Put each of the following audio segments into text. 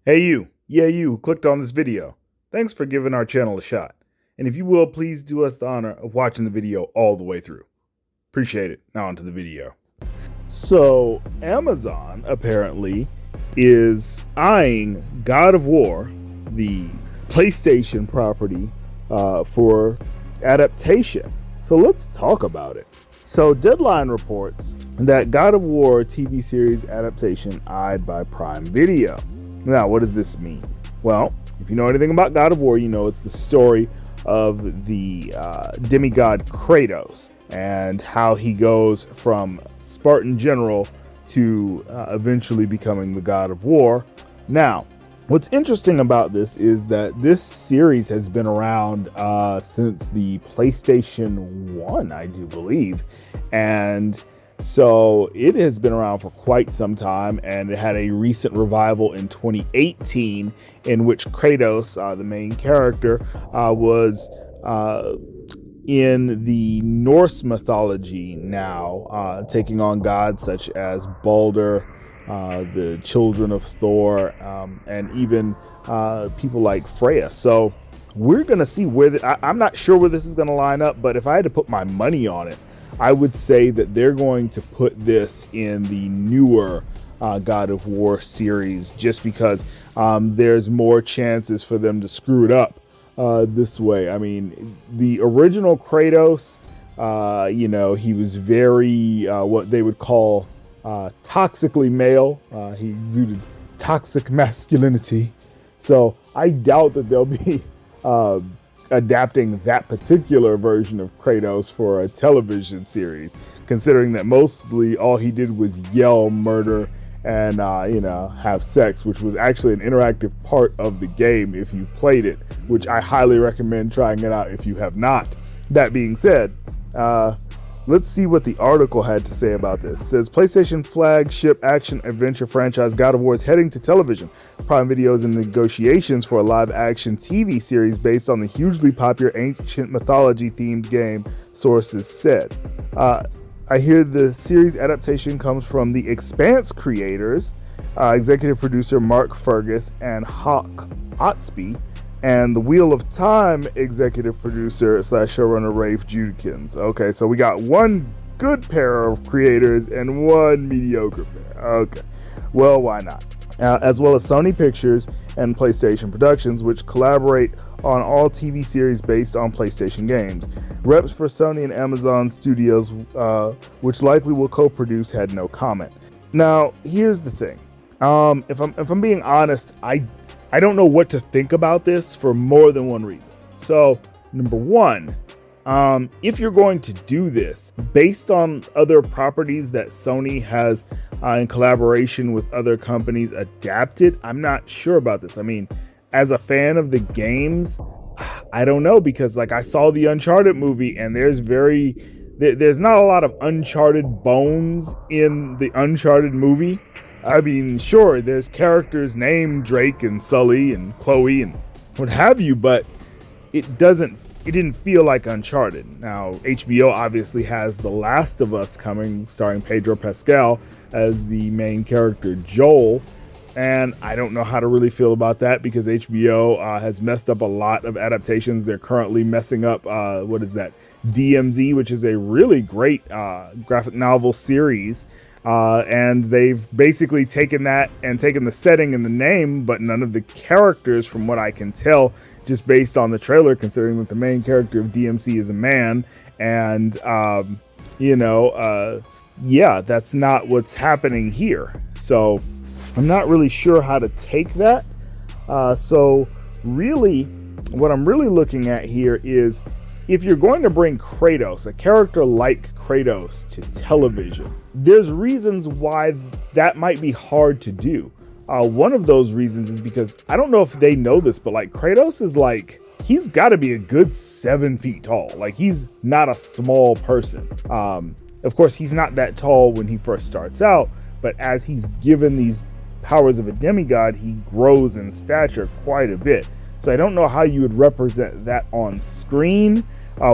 Hey you, yeah you who clicked on this video. Thanks for giving our channel a shot. And if you will, please do us the honor of watching the video all the way through. Appreciate it. Now onto the video. So Amazon apparently is eyeing God of War, the PlayStation property, for adaptation. So let's talk about it. So Deadline reports that God of War TV series adaptation eyed by Prime Video. Now, what does this mean? Well, if you know anything about God of War, you know it's the story of the demigod Kratos and how he goes from Spartan general to eventually becoming the God of War. Now, what's interesting about this is that this series has been around since the PlayStation 1, I do believe. And so it has been around for quite some time, and it had a recent revival in 2018 in which Kratos, the main character, was in the Norse mythology now, taking on gods such as Balder, the children of Thor, and even people like Freya. So we're going to see where I'm not sure where this is going to line up, but if I had to put my money on it, I would say that they're going to put this in the newer God of War series just because there's more chances for them to screw it up this way. I mean, the original Kratos, he was very what they would call toxically male. He exuded toxic masculinity. So I doubt that they'll be adapting that particular version of Kratos for a television series, considering that mostly all he did was yell, murder, and have sex, which was actually an interactive part of the game if you played it, which I highly recommend trying it out if you have not. That being said, let's see what the article had to say about this. It says PlayStation flagship action adventure franchise God of War is heading to television. Prime Video is in negotiations for a live action TV series based on the hugely popular ancient mythology themed game, sources said. I hear the series adaptation comes from the Expanse creators, executive producer Mark Fergus and Hawk Otsby, and the Wheel of Time executive producer / showrunner Rafe Judkins. Okay, so we got one good pair of creators and one mediocre pair. Okay, well, why not? As well as Sony Pictures and PlayStation Productions, which collaborate on all TV series based on PlayStation games. Reps for Sony and Amazon Studios, which likely will co-produce, had no comment. Now, here's the thing. If I'm being honest, I don't know what to think about this for more than one reason. So, number one, if you're going to do this based on other properties that Sony has in collaboration with other companies adapted, I'm not sure about this. I mean, as a fan of the games, I don't know, because like I saw the Uncharted movie and there's not a lot of Uncharted bones in the Uncharted movie. I mean, sure, there's characters named Drake and Sully and Chloe and what have you, but it didn't feel like Uncharted. Now, HBO obviously has The Last of Us coming, starring Pedro Pascal as the main character, Joel. And I don't know how to really feel about that because HBO has messed up a lot of adaptations. They're currently messing up, DMZ, which is a really great graphic novel series. And they've basically taken that and taken the setting and the name, but none of the characters, from what I can tell, just based on the trailer, considering that the main character of DMC is a man. And, that's not what's happening here. So I'm not really sure how to take that. So really, what I'm really looking at here is if you're going to bring Kratos, a character like Kratos, to television, there's reasons why that might be hard to do. One of those reasons is because I don't know if they know this, but like Kratos is like, he's got to be a good 7 feet tall. Like he's not a small person. Of course, he's not that tall when he first starts out, but as he's given these powers of a demigod, he grows in stature quite a bit. So I don't know how you would represent that on screen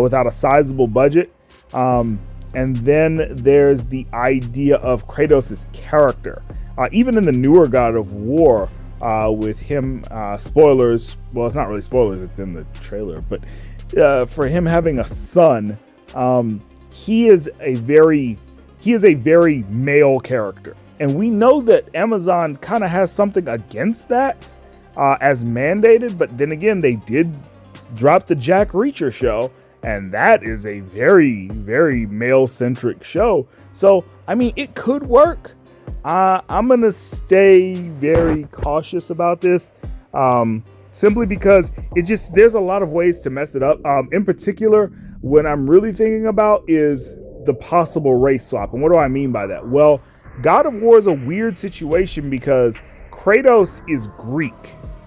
without a sizable budget. And then there's the idea of Kratos' character. Even in the newer God of War, with him, spoilers, well, it's not really spoilers, it's in the trailer, but for him having a son, he is a very male character. And we know that Amazon kind of has something against that as mandated, but then again, they did drop the Jack Reacher show, and that is a very, very male-centric show. So, I mean, it could work. I'm going to stay very cautious about this, simply because there's a lot of ways to mess it up. In particular, what I'm really thinking about is the possible race swap. And what do I mean by that? Well, God of War is a weird situation because Kratos is Greek.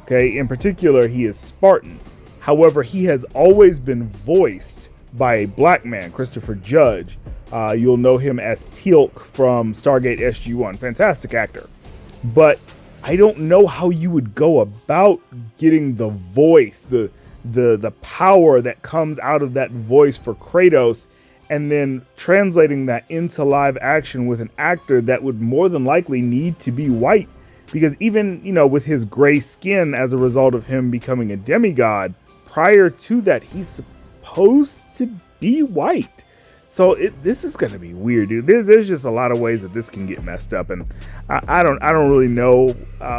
Okay. In particular, he is Spartan. However, he has always been voiced by a black man, Christopher Judge. You'll know him as Teal'c from Stargate SG-1. Fantastic actor. But I don't know how you would go about getting the voice, the power that comes out of that voice for Kratos, and then translating that into live action with an actor that would more than likely need to be white. Because even, with his gray skin as a result of him becoming a demigod, prior to that, he's supposed to be white. So this is going to be weird, dude. There's just a lot of ways that this can get messed up, and I don't really know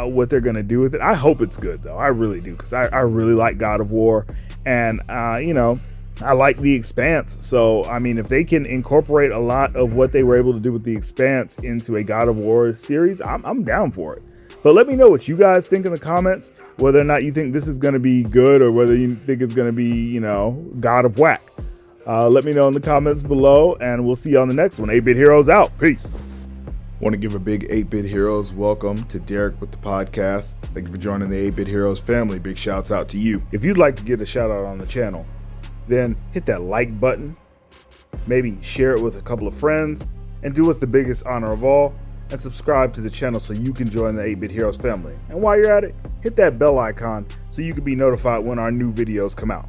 what they're going to do with it. I hope it's good, though. I really do, because I really like God of War, and I like The Expanse. So, I mean, if they can incorporate a lot of what they were able to do with The Expanse into a God of War series, I'm down for it. But let me know what you guys think in the comments, whether or not you think this is going to be good or whether you think it's going to be, God of Whack. Let me know in the comments below, and we'll see you on the next one. 8-Bit Heroes out. Peace. Want to give a big 8-Bit Heroes welcome to Derek with the podcast. Thank you for joining the 8-Bit Heroes family. Big shouts out to you. If you'd like to get a shout out on the channel, then hit that like button, maybe share it with a couple of friends, and do us the biggest honor of all, and subscribe to the channel so you can join the 8-Bit Heroes family. And while you're at it, hit that bell icon so you can be notified when our new videos come out.